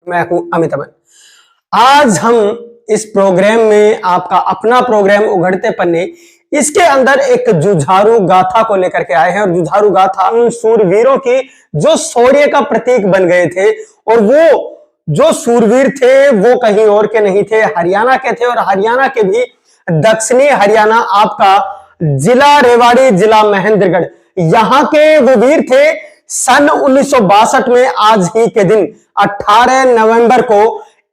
मैं हूं अमित अमन। आज हम इस प्रोग्राम में आपका अपना प्रोग्राम उघड़ते पन्ने, इसके अंदर एक जुझारू गाथा को लेकर के आए हैं। और जुझारू गाथा उन सूरवीरों की जो शौर्य का प्रतीक बन गए थे, और वो जो सूरवीर थे वो कहीं और के नहीं थे, हरियाणा के थे। और हरियाणा के भी दक्षिणी हरियाणा, आपका जिला रेवाड़ी, जिला महेंद्रगढ़, यहां के वो वीर थे। सन 1962 में आज ही के दिन 18 नवंबर को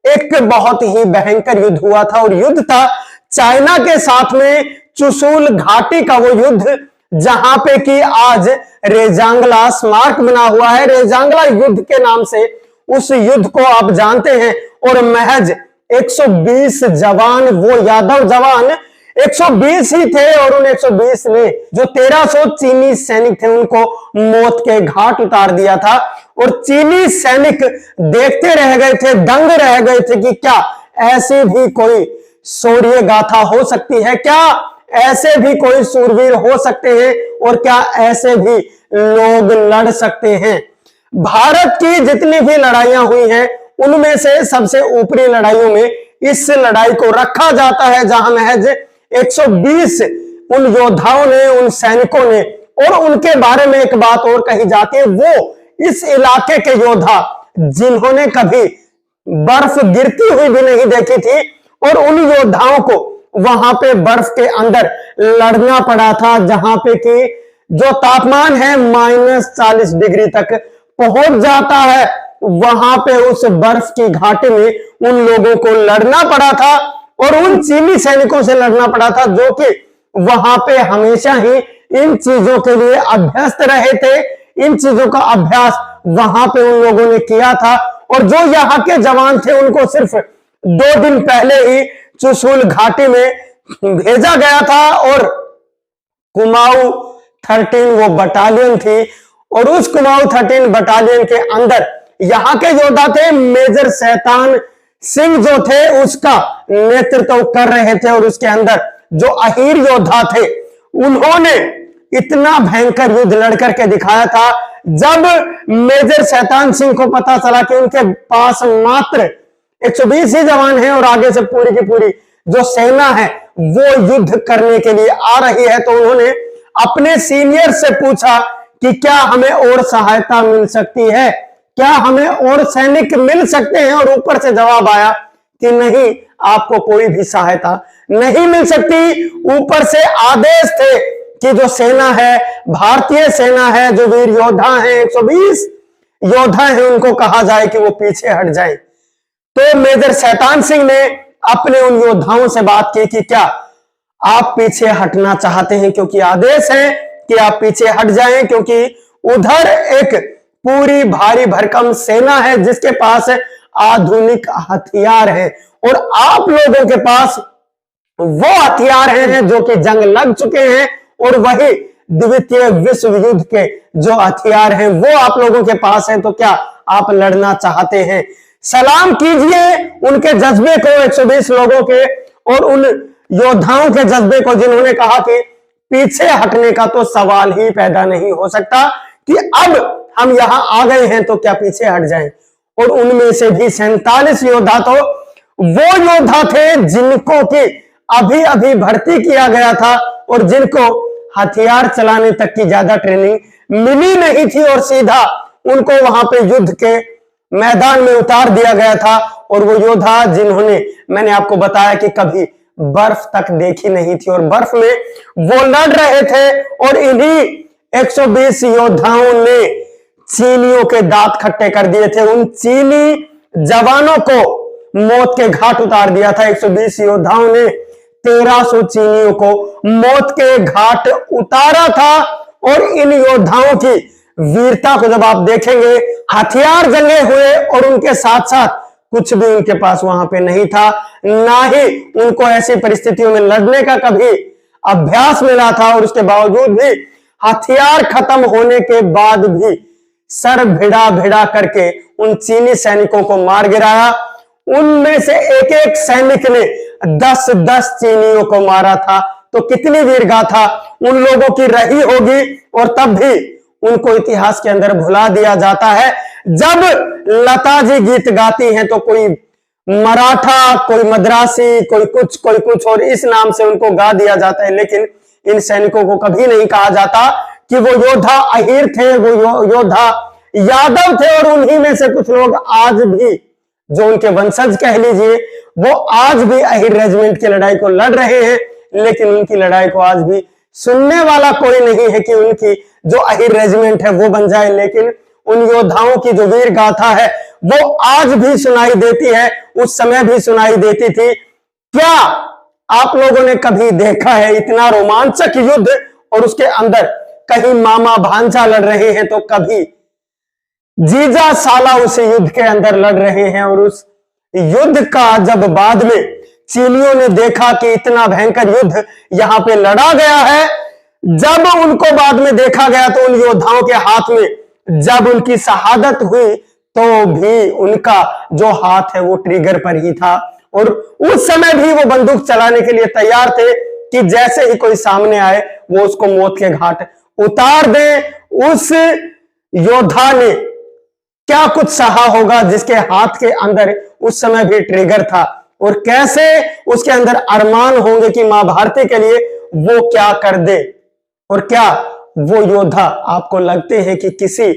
एक बहुत ही भयंकर युद्ध हुआ था। और युद्ध था चाइना के साथ में चुशूल घाटी का वो युद्ध, जहां पे कि आज रेजांगला स्मारक बना हुआ है। रेजांगला युद्ध के नाम से उस युद्ध को आप जानते हैं। और महज 120 जवान, वो यादव जवान 120 ही थे, और उन 120 ने जो 1300 चीनी सैनिक थे उनको मौत के घाट उतार दिया था। और चीनी सैनिक देखते रह गए थे, दंग रह गए थे कि क्या ऐसी भी कोई शौर्य गाथा हो सकती है, क्या ऐसे भी कोई सूरवीर हो सकते हैं, और क्या ऐसे भी लोग लड़ सकते हैं। भारत की जितनी भी लड़ाइयां हुई हैं उनमें से सबसे ऊपरी लड़ाइयों में इस लड़ाई को रखा जाता है, जहां महज 120 उन योद्धाओं ने, उन सैनिकों ने, और उनके बारे में एक बात और कही जाती है, वो इस इलाके के योद्धा जिन्होंने कभी बर्फ गिरती हुई भी नहीं देखी थी, और उन योद्धाओं को वहां पे बर्फ के अंदर लड़ना पड़ा था, जहां पे कि जो तापमान है -40 डिग्री तक पहुंच जाता है। वहां पे उस बर्फ की घाटी में उन लोगों को लड़ना पड़ा था, और उन चीनी सैनिकों से लड़ना पड़ा था, जो कि वहां पे हमेशा ही इन चीजों के लिए अभ्यस्त रहे थे। इन चीजों का अभ्यास वहां पे उन लोगों ने किया था। और जो यहाँ के जवान थे उनको सिर्फ 2 दिन पहले ही चुशूल घाटी में भेजा गया था, और कुमाऊं 13 वो बटालियन थी। और उस कुमाऊं 13 बटालियन के अंदर यहाँ के योद्धा थे मेजर शैतान सिंह, जो थे उसका नेतृत्व कर रहे थे। और उसके अंदर जो अहीर योद्धा थे उन्होंने इतना भयंकर युद्ध लड़कर के दिखाया था। जब मेजर शैतान सिंह को पता चला कि उनके पास मात्र 120 ही जवान हैं, और आगे से पूरी की पूरी जो सेना है वो युद्ध करने के लिए आ रही है, तो उन्होंने अपने सीनियर से पूछा कि क्या हमें और सहायता मिल सकती है, क्या हमें और सैनिक मिल सकते हैं। और ऊपर से जवाब आया कि नहीं, आपको कोई भी सहायता नहीं मिल सकती। ऊपर से आदेश थे कि जो सेना है, भारतीय सेना है, जो वीर योद्धा हैं, 120 योद्धा हैं, उनको कहा जाए कि वो पीछे हट जाए। तो मेजर शैतान सिंह ने अपने उन योद्धाओं से बात की कि क्या आप पीछे हटना चाहते हैं, क्योंकि आदेश है कि आप पीछे हट जाएं, क्योंकि उधर एक पूरी भारी भरकम सेना है जिसके पास आधुनिक हथियार है, और आप लोगों के पास वो हथियार हैं जो कि जंग लग चुके हैं, और वही द्वितीय विश्व युद्ध के जो हथियार हैं वो आप लोगों के पास हैं। तो क्या आप लड़ना चाहते हैं? सलाम कीजिए उनके जज्बे को, 120 लोगों के और उन योद्धाओं के जज्बे को, जिन्होंने कहा कि पीछे हटने का तो सवाल ही पैदा नहीं हो सकता, कि अब हम यहां आ गए हैं तो क्या पीछे हट जाएं। और उनमें से भी 47 योद्धा तो वो योद्धा थे जिनको कि अभी अभी भर्ती किया गया था, और जिनको हथियार चलाने तक की ज्यादा ट्रेनिंग मिली नहीं थी, और सीधा उनको वहां पे युद्ध के मैदान में उतार दिया गया था। और वो योद्धा जिन्होंने, मैंने आपको बताया कि कभी बर्फ तक देखी नहीं थी, और बर्फ में वो लड़ रहे थे। और इन्हीं 120 योद्धाओं ने चीनियों के दांत खट्टे कर दिए थे। उन चीनी जवानों को मौत के घाट उतार दिया था। 120 योद्धाओं ने 1300 चीनियों को मौत के घाट उतारा था। और इन योद्धाओं की वीरता को जब आप देखेंगे, हथियार जंगे हुए, और उनके साथ साथ कुछ भी उनके पास वहां पे नहीं था, ना ही उनको ऐसी परिस्थितियों में लड़ने का कभी अभ्यास मिला था। और उसके बावजूद भी, हथियार खत्म होने के बाद भी, सर भिड़ा भिड़ा करके उन चीनी सैनिकों को मार गिराया। उनमें से एक एक सैनिक ने 10-10 चीनियों को मारा था। तो कितनी वीर गाथा उन लोगों की रही होगी। और तब भी उनको इतिहास के अंदर भुला दिया जाता है। जब लता जी गीत गाती हैं तो कोई मराठा, कोई मद्रासी, कोई कुछ और इस नाम से उनको गा दिया जाता है, लेकिन इन सैनिकों को कभी नहीं कहा जाता कि वो योद्धा अहीर थे, वो योद्धा यादव थे। और उन्हीं में से कुछ लोग आज भी, जो उनके वंशज कह लीजिए, वो आज भी अहीर रेजिमेंट की लड़ाई को लड़ रहे हैं, लेकिन उनकी लड़ाई को आज भी सुनने वाला कोई नहीं है कि उनकी जो अहीर रेजिमेंट है वो बन जाए। लेकिन उन योद्धाओं की जो वीर गाथा है वो आज भी सुनाई देती है, उस समय भी सुनाई देती थी। क्या आप लोगों ने कभी देखा है इतना रोमांचक युद्ध, और उसके अंदर कहीं मामा भांजा लड़ रहे हैं तो कभी जीजा साला उस युद्ध के अंदर लड़ रहे हैं। और उस युद्ध का जब बाद में चीनियों ने देखा कि इतना भयंकर युद्ध यहां पे लड़ा गया है, जब उनको बाद में देखा गया तो उन योद्धाओं के हाथ में जब उनकी शहादत हुई तो भी उनका जो हाथ है वो ट्रिगर पर ही था, और उस समय भी वो बंदूक चलाने के लिए तैयार थे कि जैसे ही कोई सामने आए वो उसको मौत के घाट उतार दे। उस योद्धा ने क्या कुछ सहा होगा जिसके हाथ के अंदर उस समय भी ट्रिगर था, और कैसे उसके अंदर अरमान होंगे कि मां भारती के लिए वो क्या कर दे। और क्या वो योद्धा आपको लगते हैं कि किसी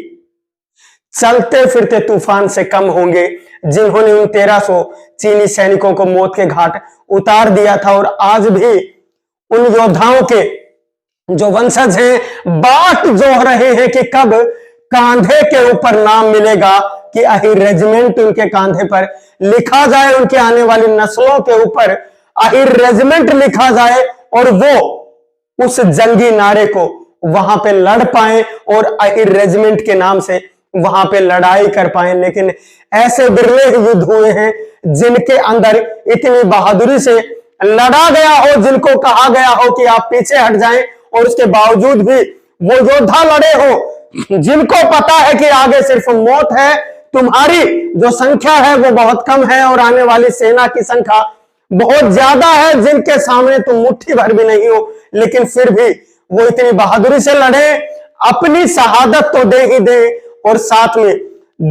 चलते फिरते तूफान से कम होंगे, जिन्होंने उन 1300 चीनी सैनिकों को मौत के घाट उतार दिया था। और आज भी उन योद्धाओं के जो वंशज हैं बाट जोह रहे हैं कि कब कांधे के ऊपर नाम मिलेगा, कि अहीर रेजिमेंट उनके कांधे पर लिखा जाए, उनके आने वाली नस्लों के ऊपर अहीर रेजिमेंट लिखा जाए, और वो उस जंगी नारे को वहां पे लड़ पाए और अहीर रेजिमेंट के नाम से वहां पे लड़ाई कर पाए। लेकिन ऐसे बिरले युद्ध हुए हैं जिनके अंदर इतनी बहादुरी से लड़ा गया हो, जिनको कहा गया हो कि आप पीछे हट जाएं, और उसके बावजूद भी वो योद्धा लड़े हो, जिनको पता है कि आगे सिर्फ मौत है, तुम्हारी जो संख्या है वो बहुत कम है और आने वाली सेना की संख्या बहुत ज्यादा है, जिनके सामने तुम मुट्ठी भर भी नहीं हो, लेकिन फिर भी वो इतनी बहादुरी से लड़े, अपनी शहादत तो दे ही दे, और साथ में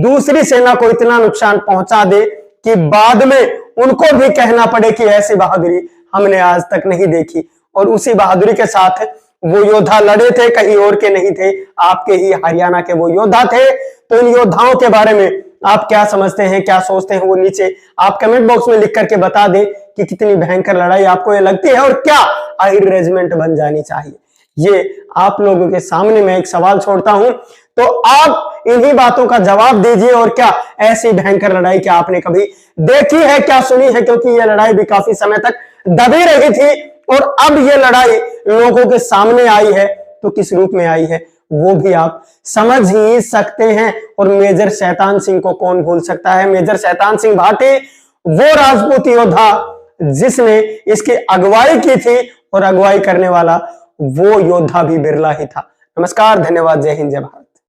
दूसरी सेना को इतना नुकसान पहुंचा दे कि बाद में उनको भी कहना पड़े कि ऐसी बहादुरी हमने आज तक नहीं देखी। और उसी बहादुरी के साथ वो योद्धा लड़े थे, कहीं और के नहीं थे, आपके ही हरियाणा के वो योद्धा थे। तो इन योद्धाओं के बारे में आप क्या समझते हैं, क्या सोचते हैं, वो नीचे आप कमेंट बॉक्स में लिख करके बता दें कि कितनी भयंकर लड़ाई आपको ये लगती है, और क्या अहीर रेजिमेंट बन जानी चाहिए। ये आप लोगों के सामने मैं एक सवाल छोड़ता हूं, तो आप इन्हीं बातों का जवाब दीजिए। और क्या ऐसी भयंकर लड़ाई क्या आपने कभी देखी है, क्या सुनी है? क्योंकि यह लड़ाई भी काफी समय तक दबी रही थी, और अब यह लड़ाई लोगों के सामने आई है, तो किस रूप में आई है वो भी आप समझ ही सकते हैं। और मेजर शैतान सिंह को कौन भूल सकता है। मेजर शैतान सिंह भाटी वो राजपूत योद्धा जिसने इसकी अगुवाई की थी, और अगुवाई करने वाला वो योद्धा भी बिरला ही था। नमस्कार, धन्यवाद, जय हिंद, जय भारत।